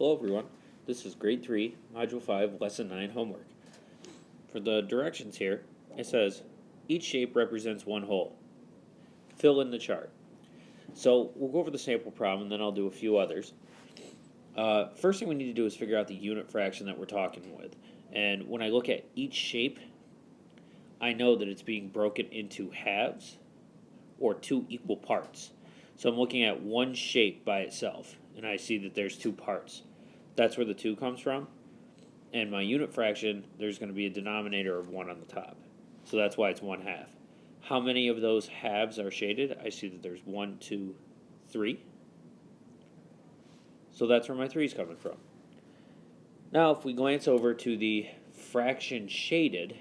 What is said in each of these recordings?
Hello everyone, this is grade 3, module 5, lesson 9 homework. For the directions here, it says, each shape represents one hole. Fill in the chart. So we'll go over the sample problem and then I'll do a few others. First thing we need to do is figure out the unit fraction that we're talking with. And when I look at each shape, I know that it's being broken into halves or two equal parts. So I'm looking at one shape by itself, and I see that there's two parts. That's where the 2 comes from. And my unit fraction, there's going to be a denominator of 1 on the top. So that's why it's 1/2. How many of those halves are shaded? I see that there's 1, 2, 3. So that's where my 3 is coming from. Now, if we glance over to the fraction shaded,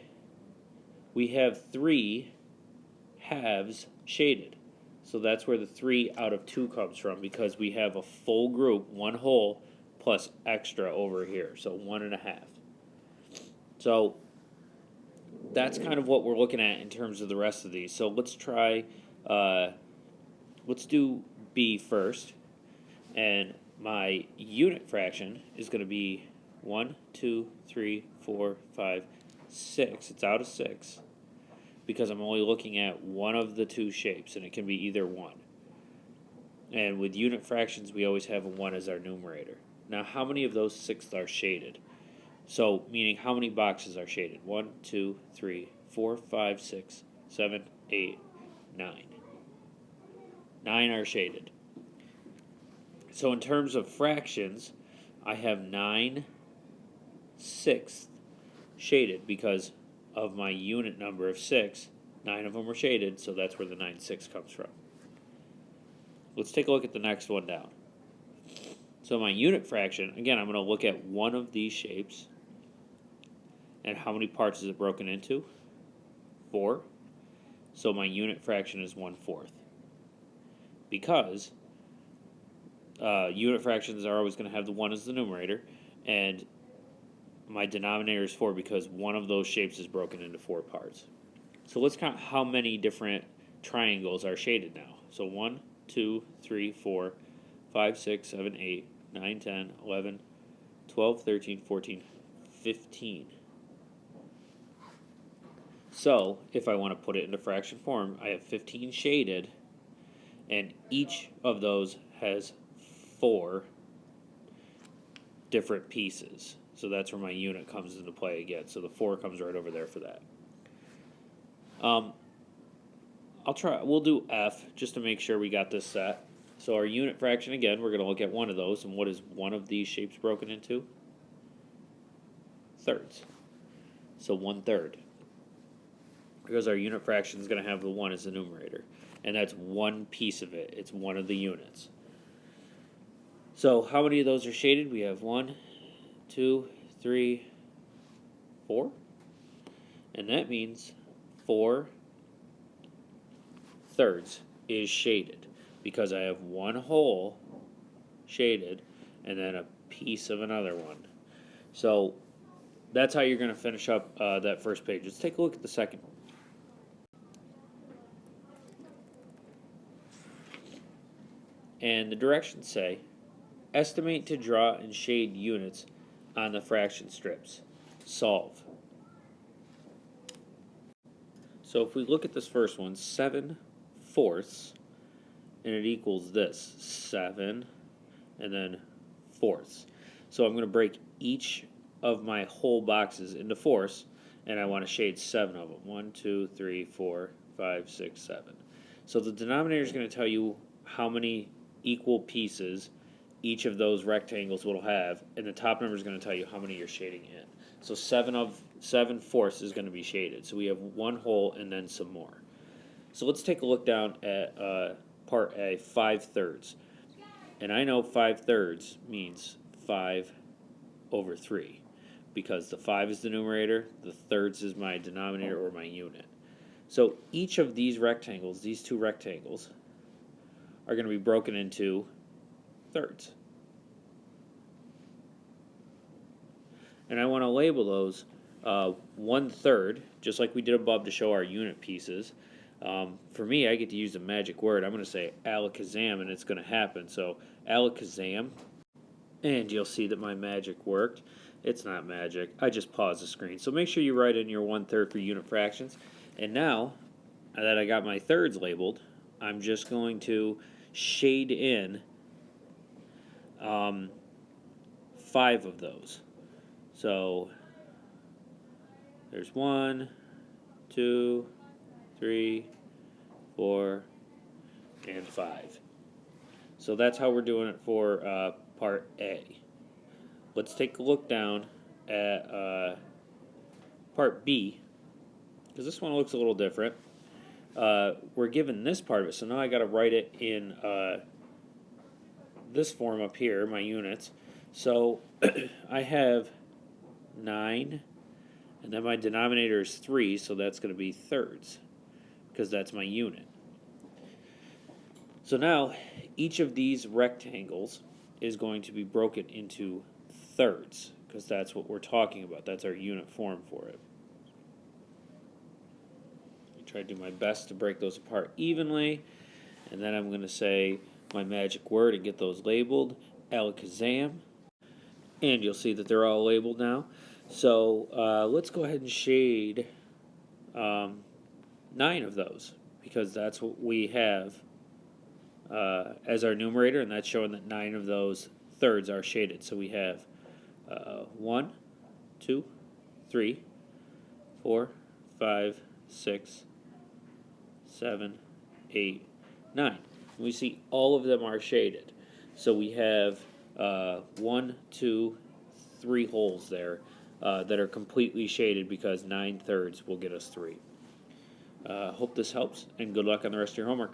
we have 3 halves shaded. So that's where the 3 out of 2 comes from, because we have a full group, one whole, plus extra over here, so 1.5. So that's kind of what we're looking at in terms of the rest of these. So let's try, let's do B first, and my unit fraction is going to be 1, 2, 3, 4, 5, 6. It's out of 6. Because I'm only looking at one of the 2 shapes, and it can be either one. And with unit fractions, we always have a 1 as our numerator. Now, how many of those 6 are shaded? So, meaning how many boxes are shaded? 1, 2, 3, 4, 5, 6, 7, 8, 9. 9 are shaded. So in terms of fractions, I have 9/6 shaded because of my unit number of 6, 9 of them are shaded, so that's where the 9/6 comes from. Let's take a look at the next one down. So my unit fraction, again, I'm going to look at one of these shapes, and how many parts is it broken into? 4. So my unit fraction is 1/4. Because unit fractions are always going to have the 1 as the numerator, and my denominator is 4 because one of those shapes is broken into 4 parts. So let's count how many different triangles are shaded now. So 1, 2, 3, 4, 5, 6, 7, 8, 9, 10, 11, 12, 13, 14, 15. So if I want to put it into fraction form, I have 15 shaded, and each of those has 4 different pieces. So that's where my unit comes into play again. So the 4 comes right over there for that. We'll do F just to make sure we got this set. So our unit fraction, again, we're going to look at one of those. And what is one of these shapes broken into? Thirds. So 1/3. Because our unit fraction is going to have the 1 as the numerator. And that's one piece of it. It's one of the units. So how many of those are shaded? We have 1, 2, 3, 4. And that means 4/3 is shaded because I have one whole shaded and then a piece of another one. So that's how you're going to finish up that first page. Let's take a look at the second one. And the directions say, estimate to draw and shade units on the fraction strips. Solve. So if we look at this first one, 7/4, and it equals this, 7, and then 4ths. So I'm going to break each of my whole boxes into 4ths, and I want to shade 7 of them. 1, 2, 3, 4, 5, 6, 7. So the denominator is going to tell you how many equal pieces each of those rectangles will have, and the top number is going to tell you how many you're shading in. So 7/4 is going to be shaded. So we have one whole and then some more. So let's take a look down at part A, 5/3. And I know 5/3 means 5/3 because the 5 is the numerator, the thirds is my denominator or my unit. So each of these rectangles, these 2 rectangles, are going to be broken into thirds. And I want to label those 1/3, just like we did above to show our unit pieces. For me, I get to use a magic word. I'm going to say alakazam, and it's going to happen. So alakazam And you'll see that my magic worked. It's not magic. I just paused the screen. So make sure you write in your 1/3 for unit fractions. And now that I got my thirds labeled, I'm just going to shade in 5 of those. So there's 1, 2, 3, 4, and 5. So that's how we're doing it for part A. Let's take a look down at part B, because this one looks a little different. We're given this part of it, so now I got to write it in this form up here, my units. So I have 9, and then my denominator is 3, so that's going to be thirds, because that's my unit. So now each of these rectangles is going to be broken into thirds, because that's what we're talking about. That's our unit form for it. I try to do my best to break those apart evenly, and then I'm going to say my magic word and get those labeled, alakazam, and you'll see that they're all labeled now. So let's go ahead and shade 9 of those, because that's what we have as our numerator, and that's showing that 9 of those thirds are shaded. So we have 1, 2, 3, 4, 5, 6, 7, 8, 9. We see all of them are shaded. So we have 1, 2, 3 holes there that are completely shaded, because 9 thirds will get us 3. Hope this helps, and good luck on the rest of your homework.